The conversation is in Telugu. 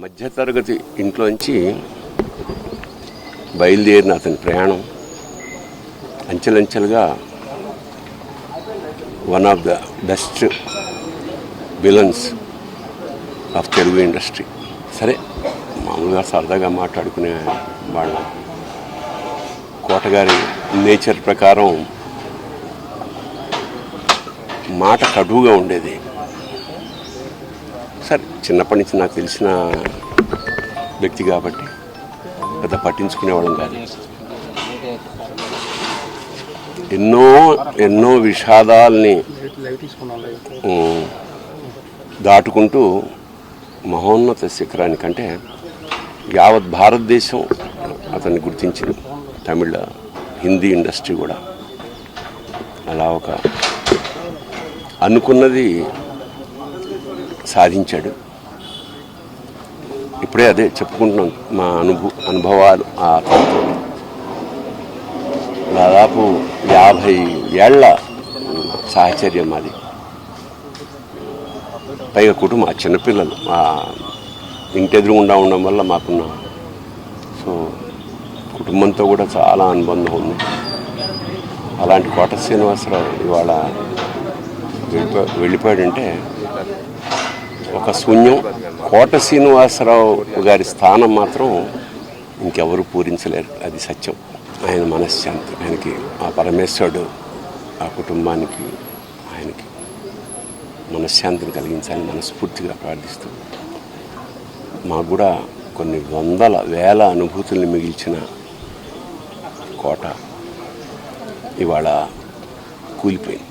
మధ్యతరగతి ఇంట్లోంచి బయలుదేరిన అతని ప్రయాణం అంచెలంచెలుగా one of the best villains of Telugu industry. సరే, మామూలుగా సరదాగా మాట్లాడుకునే వాళ్ళ కోటగారి నేచర్ ప్రకారం మాట కటువుగా ఉండేది. సరే, చిన్నప్పటి నుంచి నాకు తెలిసిన వ్యక్తి కాబట్టి పెద్ద పట్టించుకునేవాళ్ళం కాదు. ఎన్నో ఎన్నో విషాదాల్ని దాటుకుంటూ మహోన్నత శిఖరానికంటే యావత్ భారతదేశం అతన్ని గుర్తించింది. తమిళ, హిందీ ఇండస్ట్రీ కూడా అలా ఒక అనుకున్నది సాధించాడు. ఇప్పుడే అదే చెప్పుకుంటున్నాం, మా అనుభవాలు. ఆ తనతో దాదాపు 50 ఏళ్ల సాహచర్యం అది. పైగా కుటుంబం, ఆ చిన్నపిల్లలు ఆ ఇంటి ఎదురుగుండా ఉండడం వల్ల మాకున్న కుటుంబంతో కూడా చాలా అనుబంధం ఉంది. అలాంటి కోట శ్రీనివాసరావు ఇవాళ వెళ్ళిపోయాడంటే ఒక శూన్యం. కోట శ్రీనివాసరావు గారి స్థానం మాత్రం ఇంకెవరు పూరించలేరు, అది సత్యం. ఆయన మనశ్శాంతి, ఆయనకి ఆ పరమేశ్వరుడు ఆ కుటుంబానికి ఆయనకి మనశ్శాంతిని కలిగించాలని మనస్ఫూర్తిగా ప్రార్థిస్తూ, మాకు కూడా కొన్ని వందల వేల అనుభూతుల్ని మిగిల్చిన కోట ఇవాళ కూలిపోయింది.